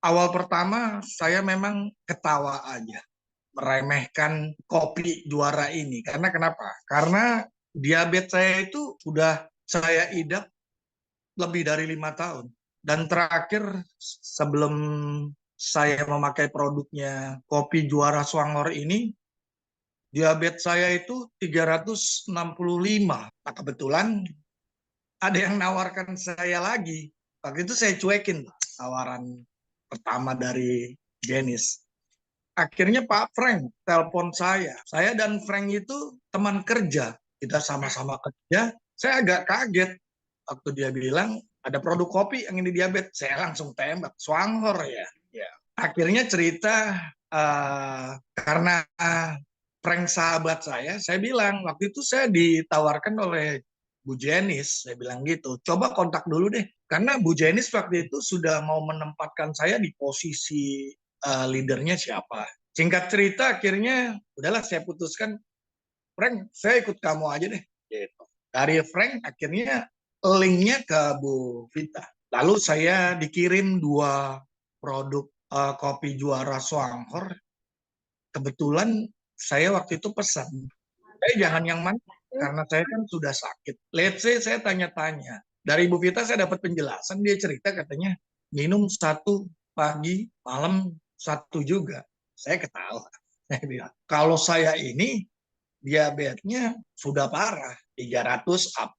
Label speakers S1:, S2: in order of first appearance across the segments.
S1: Awal pertama saya memang ketawa aja, meremehkan kopi juara ini. Karena kenapa? Karena diabetes saya itu sudah saya idap lebih dari 5 tahun. Dan terakhir sebelum saya memakai produknya kopi juara Swangor ini, diabetes saya itu 365. Nah, kebetulan ada yang nawarkan saya lagi. Waktu itu saya cuekin tawaran pertama dari Jenis. Akhirnya Pak Frank telepon saya. Saya dan Frank itu teman kerja. Kita sama-sama kerja. Saya agak kaget waktu dia bilang ada produk kopi yang ini diabetes. Saya langsung tembak. Swanghor ya. Ya. Akhirnya cerita karena Frank sahabat saya bilang waktu itu saya ditawarkan oleh Bu Jenis, saya bilang gitu. Coba kontak dulu deh. Karena Bu Jenis waktu itu sudah mau menempatkan saya di posisi leadernya siapa. Singkat cerita akhirnya udahlah saya putuskan, Frank saya ikut kamu aja deh. Gitu. Dari Frank akhirnya linknya ke Bu Vita. Lalu saya dikirim 2 produk kopi juara Swanghor. Kebetulan saya waktu itu pesan, jangan yang mana, karena saya kan sudah sakit. Let's say saya tanya-tanya. Dari Bu Vita saya dapat penjelasan, dia cerita katanya minum 1 pagi, malam 1 juga. Saya ketawa. Saya bilang, kalau saya ini diabetesnya sudah parah, 300 up.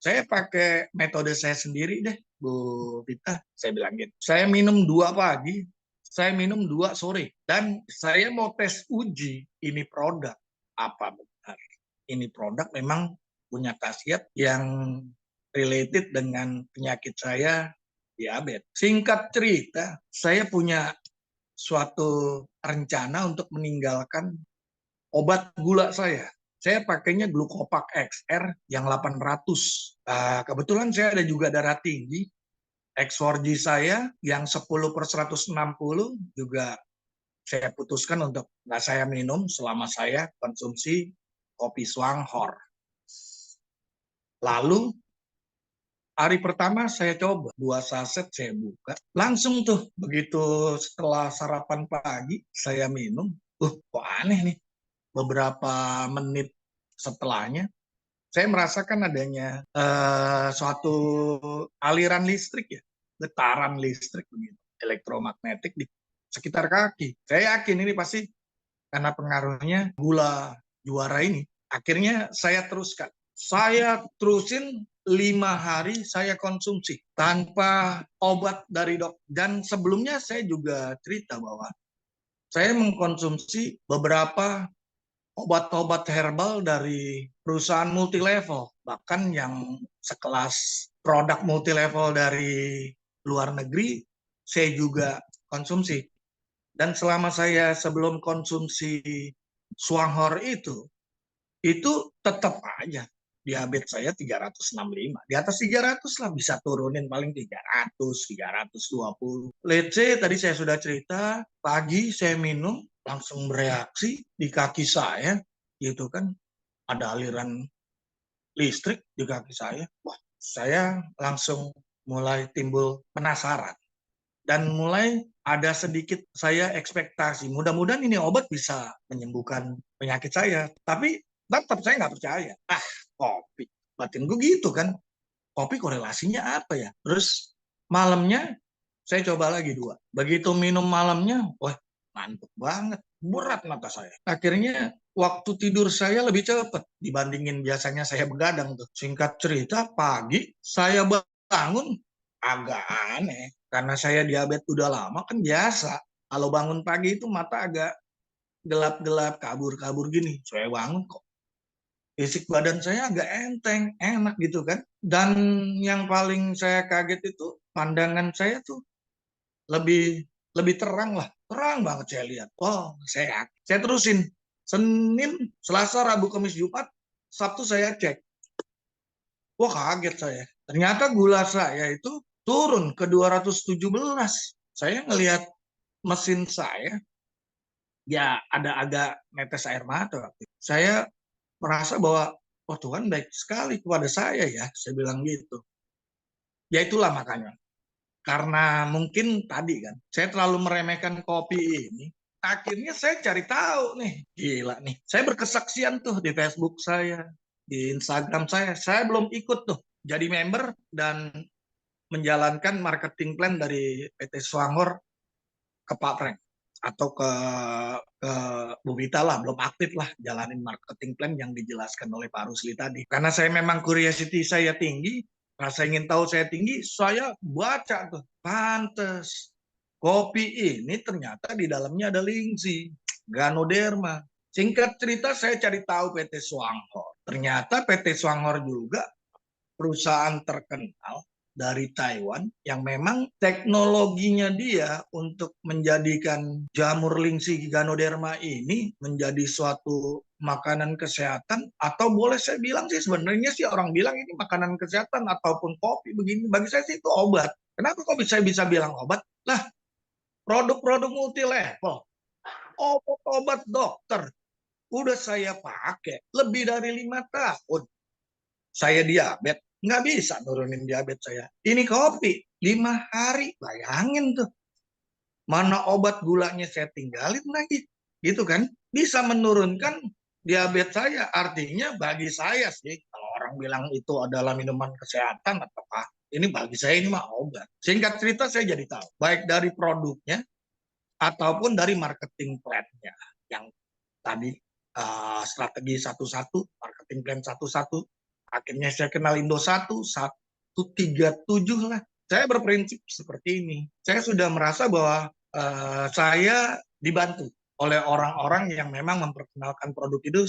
S1: Saya pakai metode saya sendiri deh, Bu Vita. Saya bilang gitu. Saya minum 2 pagi, saya minum 2 sore. Dan saya mau tes uji ini produk. Apa benar? Ini produk memang punya khasiat yang related dengan penyakit saya, diabetes. Singkat cerita, saya punya suatu rencana untuk meninggalkan obat gula saya. Saya pakainya Glucopak XR yang 800. Kebetulan saya ada juga darah tinggi. X4G saya yang 10/160 juga saya putuskan untuk nggak saya minum selama saya konsumsi kopi Swanghor. Lalu hari pertama saya coba 2 saset saya buka. Langsung tuh begitu setelah sarapan pagi saya minum. Kok aneh nih. Beberapa menit setelahnya saya merasakan adanya suatu aliran listrik ya, getaran listrik begitu, elektromagnetik di sekitar kaki. Saya yakin ini pasti karena pengaruhnya gula juara ini. Akhirnya saya teruskan. Saya terusin 5 hari saya konsumsi tanpa obat dari dok. Dan sebelumnya saya juga cerita bahwa saya mengkonsumsi beberapa obat-obat herbal dari perusahaan multilevel, bahkan yang sekelas produk multilevel dari luar negeri, saya juga konsumsi. Dan selama saya sebelum konsumsi Swanghor itu tetap aja diabetes saya 365. Di atas 300 lah, bisa turunin paling 300, 320. Let's say tadi saya sudah cerita, pagi saya minum, langsung bereaksi di kaki saya, gitu kan, ada aliran listrik di kaki saya. Wah, saya langsung mulai timbul penasaran. Dan mulai ada sedikit saya ekspektasi. Mudah-mudahan ini obat bisa menyembuhkan penyakit saya. Tapi tetap saya nggak percaya. Kopi. Batin gue gitu kan. Kopi korelasinya apa ya? Terus malamnya saya coba lagi 2. Begitu minum malamnya, wah ngantuk banget. Berat mata saya. Akhirnya waktu tidur saya lebih cepat dibandingin biasanya saya begadang tuh. Singkat cerita, pagi saya bangun agak aneh. Karena saya diabetes udah lama kan biasa. Kalau bangun pagi itu mata agak gelap-gelap, kabur-kabur gini. Saya bangun kok fisik badan saya agak enteng, enak gitu kan. Dan yang paling saya kaget itu pandangan saya tuh lebih lebih terang lah, terang banget saya lihat. Oh, saya terusin. Senin, Selasa, Rabu, Kamis, Jumat, Sabtu saya cek. Wah, kaget saya. Ternyata gula saya itu turun ke 217. Saya ngelihat mesin saya, ya ada agak netes air mata. Saya merasa bahwa, oh Tuhan baik sekali kepada saya ya, saya bilang gitu. Ya itulah makanya. Karena mungkin tadi kan, saya terlalu meremehkan kopi ini, akhirnya saya cari tahu nih, gila nih. Saya berkesaksian tuh di Facebook saya, di Instagram saya belum ikut tuh jadi member dan menjalankan marketing plan dari PT Swangor ke Pak Frank atau ke Bu Vita lah, belum aktif lah jalanin marketing plan yang dijelaskan oleh Pak Rusli tadi. Karena saya memang curiosity saya tinggi, rasa ingin tahu saya tinggi, saya baca tuh, pantes. Kopi ini ternyata di dalamnya ada lingsi, ganoderma. Singkat cerita saya cari tahu PT Swangor. Ternyata PT Swangor juga perusahaan terkenal dari Taiwan yang memang teknologinya dia untuk menjadikan jamur lingsi ganoderma ini menjadi suatu makanan kesehatan, atau boleh saya bilang sih sebenarnya sih orang bilang ini makanan kesehatan ataupun kopi begini, bagi saya sih itu obat. Kenapa kok bisa bilang obat? Lah, produk-produk multi level, obat-obat dokter udah saya pakai lebih dari 5 tahun. Saya diabetes, nggak bisa nurunin diabetes saya. Ini kopi, 5 hari, bayangin tuh. Mana obat gulanya saya tinggalin lagi. Gitu kan, bisa menurunkan diabetes saya. Artinya bagi saya sih, kalau orang bilang itu adalah minuman kesehatan, apakah ini bagi saya ini mah obat. Singkat cerita saya jadi tahu, baik dari produknya ataupun dari marketing plan-nya. Yang tadi strategi satu-satu, marketing plan satu-satu. Akhirnya saya kenal Indo 137 lah. Saya berprinsip seperti ini. Saya sudah merasa bahwa saya dibantu oleh orang-orang yang memang memperkenalkan produk itu